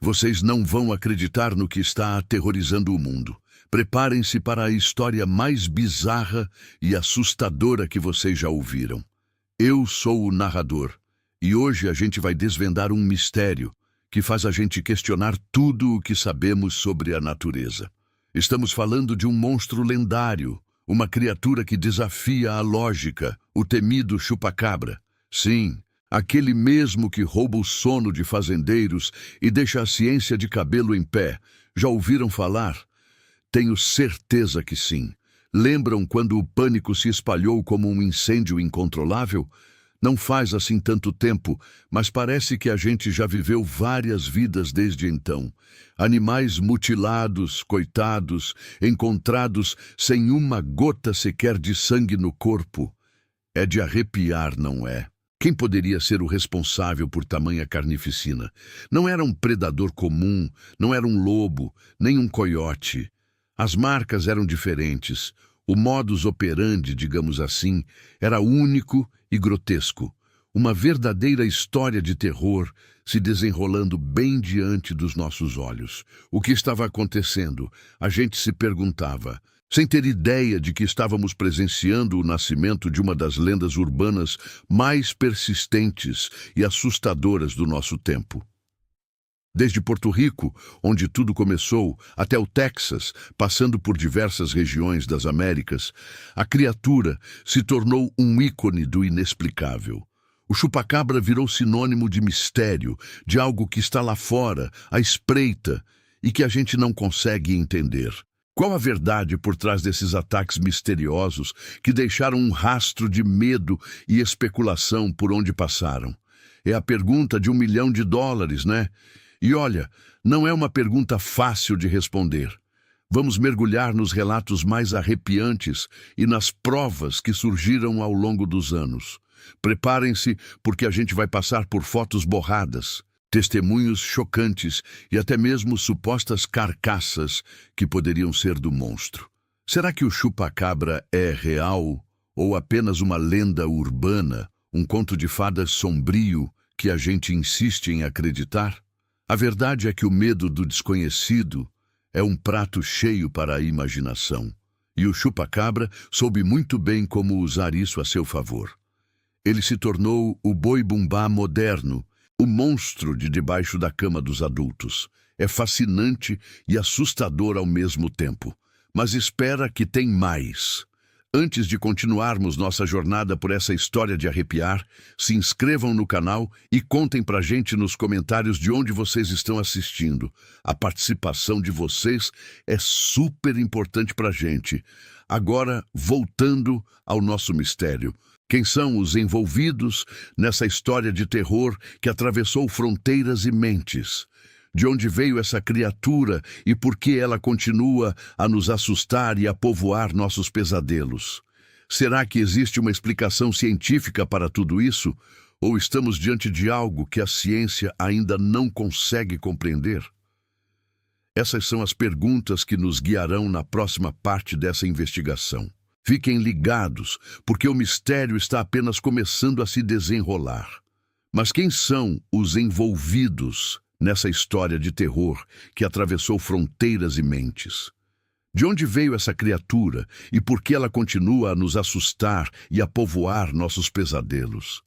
Vocês não vão acreditar no que está aterrorizando o mundo. Preparem-se para a história mais bizarra e assustadora que vocês já ouviram. Eu sou o narrador, e hoje a gente vai desvendar um mistério que faz a gente questionar tudo o que sabemos sobre a natureza. Estamos falando de um monstro lendário, uma criatura que desafia a lógica, o temido chupacabra. Sim, aquele mesmo que rouba o sono de fazendeiros e deixa a ciência de cabelo em pé. Já ouviram falar? Tenho certeza que sim. Lembram quando o pânico se espalhou como um incêndio incontrolável? Não faz assim tanto tempo, mas parece que a gente já viveu várias vidas desde então. Animais mutilados, coitados, encontrados sem uma gota sequer de sangue no corpo. É de arrepiar, não é? Quem poderia ser o responsável por tamanha carnificina? Não era um predador comum, não era um lobo, nem um coiote. As marcas eram diferentes. O modus operandi, digamos assim, era único e grotesco. Uma verdadeira história de terror se desenrolando bem diante dos nossos olhos. O que estava acontecendo? A gente se perguntava, sem ter ideia de que estávamos presenciando o nascimento de uma das lendas urbanas mais persistentes e assustadoras do nosso tempo. Desde Porto Rico, onde tudo começou, até o Texas, passando por diversas regiões das Américas, a criatura se tornou um ícone do inexplicável. O chupacabra virou sinônimo de mistério, de algo que está lá fora, à espreita, e que a gente não consegue entender. Qual a verdade por trás desses ataques misteriosos que deixaram um rastro de medo e especulação por onde passaram? É a pergunta de $1 milhão, né? E olha, não é uma pergunta fácil de responder. Vamos mergulhar nos relatos mais arrepiantes e nas provas que surgiram ao longo dos anos. Preparem-se, porque a gente vai passar por fotos borradas, testemunhos chocantes e até mesmo supostas carcaças que poderiam ser do monstro. Será que o chupacabra é real ou apenas uma lenda urbana, um conto de fadas sombrio que a gente insiste em acreditar? A verdade é que o medo do desconhecido é um prato cheio para a imaginação, e o chupacabra soube muito bem como usar isso a seu favor. Ele se tornou o boi-bumbá moderno, o monstro de debaixo da cama dos adultos. É fascinante e assustador ao mesmo tempo, mas espera que tem mais. Antes de continuarmos nossa jornada por essa história de arrepiar, se inscrevam no canal e contem pra gente nos comentários de onde vocês estão assistindo. A participação de vocês é super importante pra gente. Agora, voltando ao nosso mistério. Quem são os envolvidos nessa história de terror que atravessou fronteiras e mentes? De onde veio essa criatura e por que ela continua a nos assustar e a povoar nossos pesadelos? Será que existe uma explicação científica para tudo isso? Ou estamos diante de algo que a ciência ainda não consegue compreender? Essas são as perguntas que nos guiarão na próxima parte dessa investigação. Fiquem ligados, porque o mistério está apenas começando a se desenrolar. Mas quem são os envolvidos nessa história de terror que atravessou fronteiras e mentes? De onde veio essa criatura e por que ela continua a nos assustar e a povoar nossos pesadelos?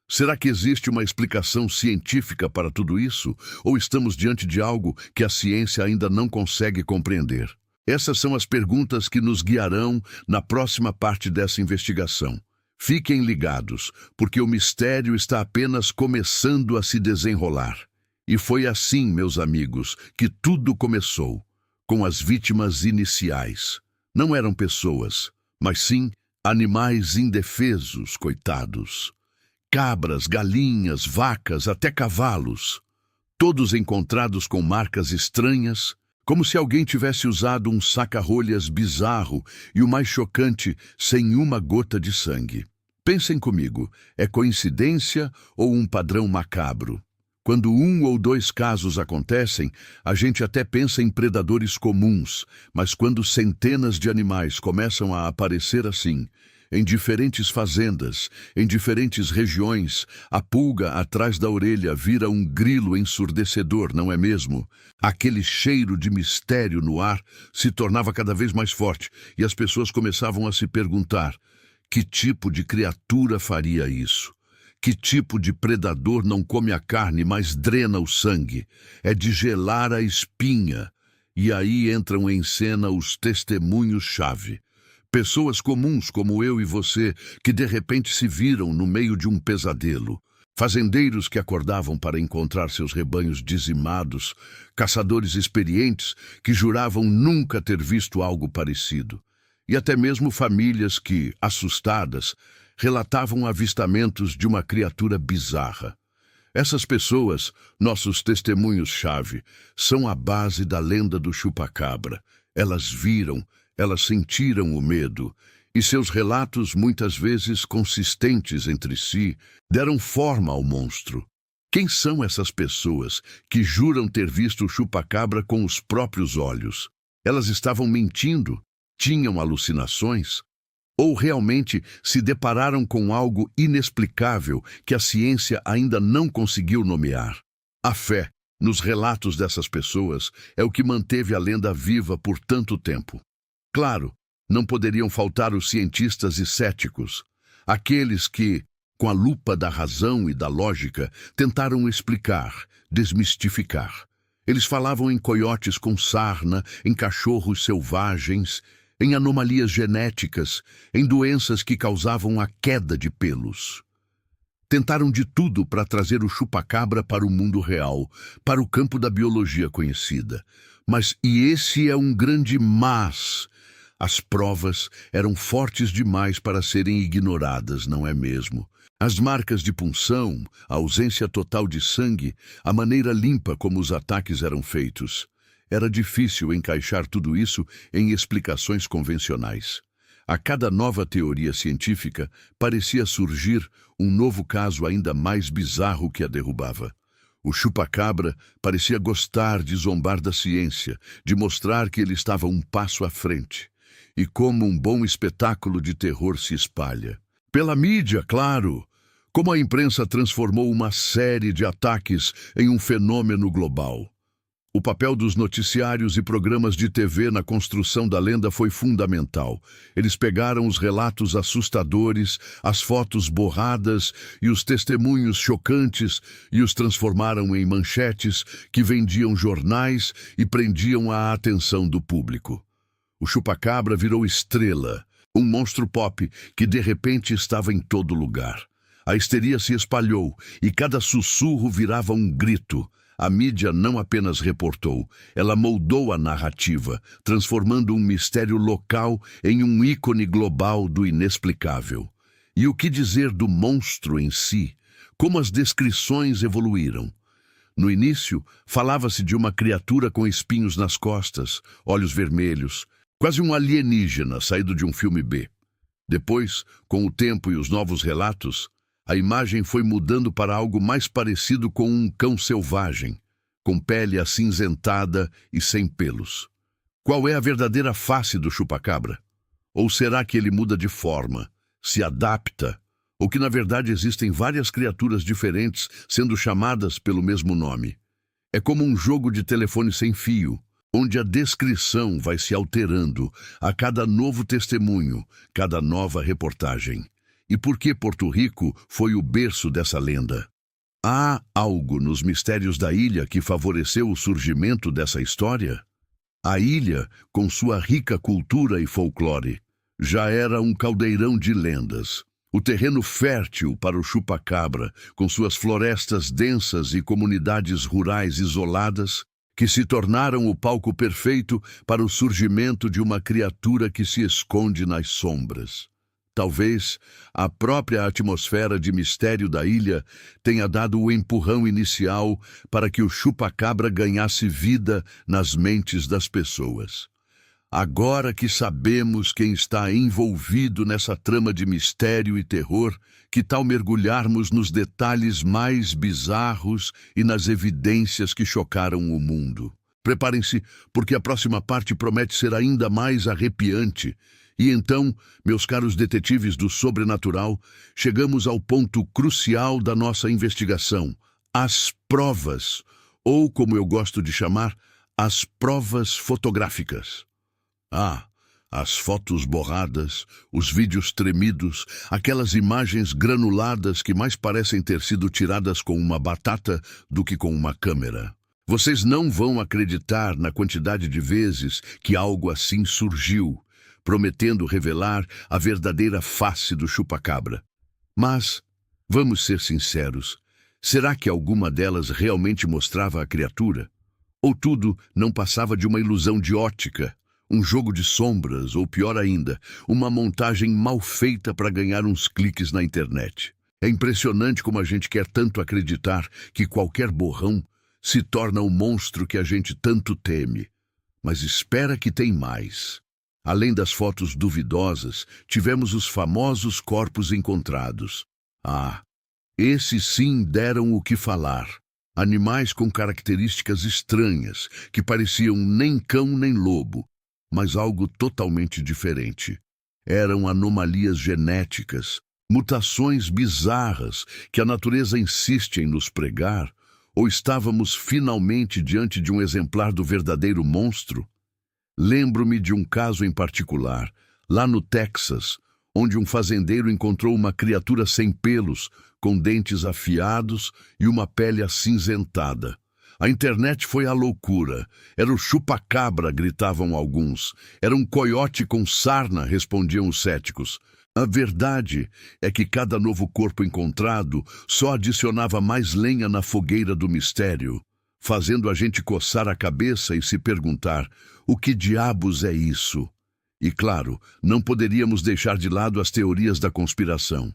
Será que existe uma explicação científica para tudo isso? Ou estamos diante de algo que a ciência ainda não consegue compreender? Essas são as perguntas que nos guiarão na próxima parte dessa investigação. Fiquem ligados, porque o mistério está apenas começando a se desenrolar. E foi assim, meus amigos, que tudo começou, com as vítimas iniciais. Não eram pessoas, mas sim animais indefesos, coitados. Cabras, galinhas, vacas, até cavalos. Todos encontrados com marcas estranhas, como se alguém tivesse usado um saca-rolhas bizarro e, o mais chocante, sem uma gota de sangue. Pensem comigo, é coincidência ou um padrão macabro? Quando 1 ou 2 casos acontecem, a gente até pensa em predadores comuns, mas quando centenas de animais começam a aparecer assim, Em diferentes fazendas, em diferentes regiões, a pulga atrás da orelha vira um grilo ensurdecedor, não é mesmo? Aquele cheiro de mistério no ar se tornava cada vez mais forte e as pessoas começavam a se perguntar: que tipo de criatura faria isso? Que tipo de predador não come a carne, mas drena o sangue? É de gelar a espinha. E aí entram em cena os testemunhos-chave. Pessoas comuns como eu e você, que de repente se viram no meio de um pesadelo. Fazendeiros que acordavam para encontrar seus rebanhos dizimados. Caçadores experientes que juravam nunca ter visto algo parecido. E até mesmo famílias que, assustadas, relatavam avistamentos de uma criatura bizarra. Essas pessoas, nossos testemunhos-chave, são a base da lenda do chupacabra. Elas viram, elas sentiram o medo, e seus relatos, muitas vezes consistentes entre si, deram forma ao monstro. Quem são essas pessoas que juram ter visto o chupacabra com os próprios olhos? Elas estavam mentindo? Tinham alucinações? Ou realmente se depararam com algo inexplicável que a ciência ainda não conseguiu nomear? A fé nos relatos dessas pessoas é o que manteve a lenda viva por tanto tempo. Claro, não poderiam faltar os cientistas e céticos, aqueles que, com a lupa da razão e da lógica, tentaram explicar, desmistificar. Eles falavam em coiotes com sarna, em cachorros selvagens, em anomalias genéticas, em doenças que causavam a queda de pelos. Tentaram de tudo para trazer o chupacabra para o mundo real, para o campo da biologia conhecida. E esse é um grande mas. As provas eram fortes demais para serem ignoradas, não é mesmo? As marcas de punção, a ausência total de sangue, a maneira limpa como os ataques eram feitos. Era difícil encaixar tudo isso em explicações convencionais. A cada nova teoria científica parecia surgir um novo caso ainda mais bizarro que a derrubava. O chupacabra parecia gostar de zombar da ciência, de mostrar que ele estava um passo à frente. E como um bom espetáculo de terror se espalha. Pela mídia, claro. Como a imprensa transformou uma série de ataques em um fenômeno global. O papel dos noticiários e programas de TV na construção da lenda foi fundamental. Eles pegaram os relatos assustadores, as fotos borradas e os testemunhos chocantes e os transformaram em manchetes que vendiam jornais e prendiam a atenção do público. O chupacabra virou estrela, um monstro pop que de repente estava em todo lugar. A histeria se espalhou e cada sussurro virava um grito. A mídia não apenas reportou, ela moldou a narrativa, transformando um mistério local em um ícone global do inexplicável. E o que dizer do monstro em si? Como as descrições evoluíram? No início, falava-se de uma criatura com espinhos nas costas, olhos vermelhos, quase um alienígena saído de um filme B. Depois, com o tempo e os novos relatos, a imagem foi mudando para algo mais parecido com um cão selvagem, com pele acinzentada e sem pelos. Qual é a verdadeira face do chupacabra? Ou será que ele muda de forma, se adapta, ou que na verdade existem várias criaturas diferentes sendo chamadas pelo mesmo nome? É como um jogo de telefone sem fio, onde a descrição vai se alterando a cada novo testemunho, cada nova reportagem. E por que Porto Rico foi o berço dessa lenda? Há algo nos mistérios da ilha que favoreceu o surgimento dessa história? A ilha, com sua rica cultura e folclore, já era um caldeirão de lendas. O terreno fértil para o chupacabra, com suas florestas densas e comunidades rurais isoladas, que se tornaram o palco perfeito para o surgimento de uma criatura que se esconde nas sombras. Talvez a própria atmosfera de mistério da ilha tenha dado o empurrão inicial para que o chupacabra ganhasse vida nas mentes das pessoas. Agora que sabemos quem está envolvido nessa trama de mistério e terror, que tal mergulharmos nos detalhes mais bizarros e nas evidências que chocaram o mundo? Preparem-se, porque a próxima parte promete ser ainda mais arrepiante E então, meus caros detetives do sobrenatural, chegamos ao ponto crucial da nossa investigação: as provas, ou como eu gosto de chamar, as provas fotográficas. As fotos borradas, os vídeos tremidos, aquelas imagens granuladas que mais parecem ter sido tiradas com uma batata do que com uma câmera. Vocês não vão acreditar na quantidade de vezes que algo assim surgiu, prometendo revelar a verdadeira face do chupa-cabra. Mas, vamos ser sinceros, será que alguma delas realmente mostrava a criatura? Ou tudo não passava de uma ilusão de ótica? Um jogo de sombras, ou pior ainda, uma montagem mal feita para ganhar uns cliques na internet. É impressionante como a gente quer tanto acreditar que qualquer borrão se torna o monstro que a gente tanto teme. Mas espera que tem mais. Além das fotos duvidosas, tivemos os famosos corpos encontrados. Esses sim deram o que falar. Animais com características estranhas, que pareciam nem cão nem lobo, mas algo totalmente diferente. Eram anomalias genéticas, mutações bizarras que a natureza insiste em nos pregar, ou estávamos finalmente diante de um exemplar do verdadeiro monstro? Lembro-me de um caso em particular, lá no Texas, onde um fazendeiro encontrou uma criatura sem pelos, com dentes afiados e uma pele acinzentada. A internet foi à loucura. Era o chupa-cabra, gritavam alguns. Era um coiote com sarna, respondiam os céticos. A verdade é que cada novo corpo encontrado só adicionava mais lenha na fogueira do mistério, fazendo a gente coçar a cabeça e se perguntar: o que diabos é isso? E claro, não poderíamos deixar de lado as teorias da conspiração.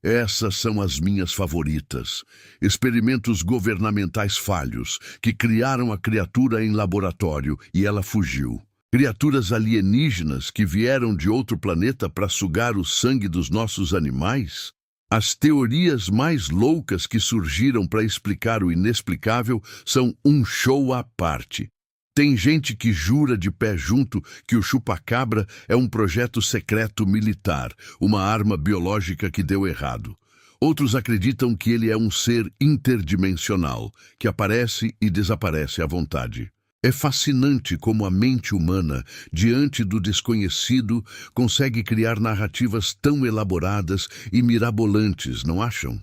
Essas são as minhas favoritas. Experimentos governamentais falhos, que criaram a criatura em laboratório e ela fugiu. Criaturas alienígenas que vieram de outro planeta para sugar o sangue dos nossos animais? As teorias mais loucas que surgiram para explicar o inexplicável são um show à parte. Tem gente que jura de pé junto que o chupa-cabra é um projeto secreto militar, uma arma biológica que deu errado. Outros acreditam que ele é um ser interdimensional, que aparece e desaparece à vontade. É fascinante como a mente humana, diante do desconhecido, consegue criar narrativas tão elaboradas e mirabolantes, não acham?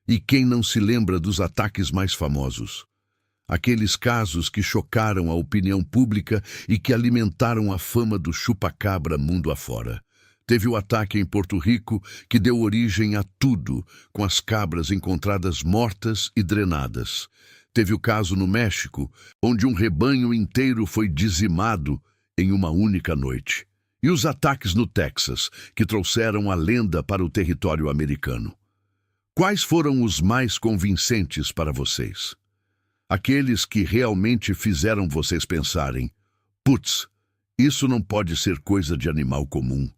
E quem não se lembra dos ataques mais famosos? Aqueles casos que chocaram a opinião pública e que alimentaram a fama do chupa-cabra mundo afora. Teve o ataque em Porto Rico, que deu origem a tudo, com as cabras encontradas mortas e drenadas. Teve o caso no México, onde um rebanho inteiro foi dizimado em uma única noite. E os ataques no Texas, que trouxeram a lenda para o território americano. Quais foram os mais convincentes para vocês? Aqueles que realmente fizeram vocês pensarem: putz, isso não pode ser coisa de animal comum.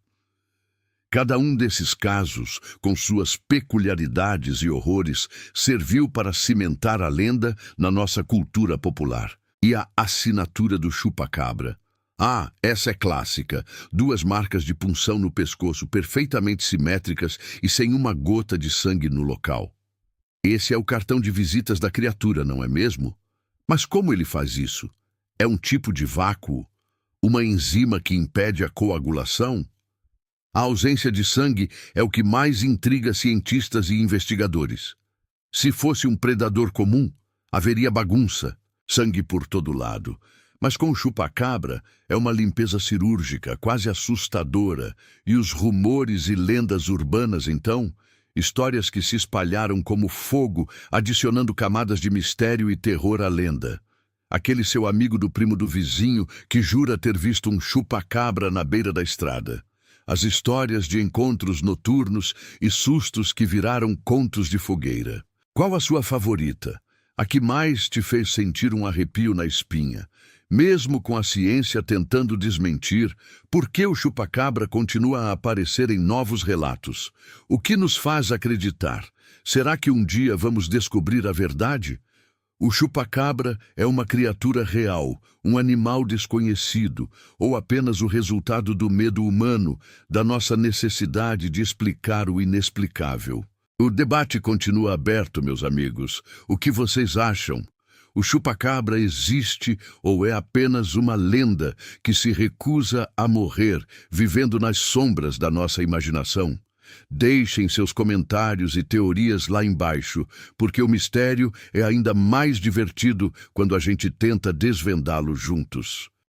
Cada um desses casos, com suas peculiaridades e horrores, serviu para cimentar a lenda na nossa cultura popular. E a assinatura do chupa-cabra? Essa é clássica. 2 marcas de punção no pescoço perfeitamente simétricas e sem uma gota de sangue no local. Esse é o cartão de visitas da criatura, não é mesmo? Mas como ele faz isso? É um tipo de vácuo? Uma enzima que impede a coagulação? A ausência de sangue é o que mais intriga cientistas e investigadores. Se fosse um predador comum, haveria bagunça, sangue por todo lado. Mas com o chupa-cabra é uma limpeza cirúrgica, quase assustadora. E os rumores e lendas urbanas, então? Histórias que se espalharam como fogo, adicionando camadas de mistério e terror à lenda. Aquele seu amigo do primo do vizinho que jura ter visto um chupa-cabra na beira da estrada. As histórias de encontros noturnos e sustos que viraram contos de fogueira. Qual a sua favorita? A que mais te fez sentir um arrepio na espinha? Mesmo com a ciência tentando desmentir, por que o chupa-cabra continua a aparecer em novos relatos? O que nos faz acreditar? Será que um dia vamos descobrir a verdade? O chupacabra é uma criatura real, um animal desconhecido, ou apenas o resultado do medo humano, da nossa necessidade de explicar o inexplicável? O debate continua aberto, meus amigos. O que vocês acham? O chupacabra existe ou é apenas uma lenda que se recusa a morrer, vivendo nas sombras da nossa imaginação? Deixem seus comentários e teorias lá embaixo, porque o mistério é ainda mais divertido quando a gente tenta desvendá-lo juntos.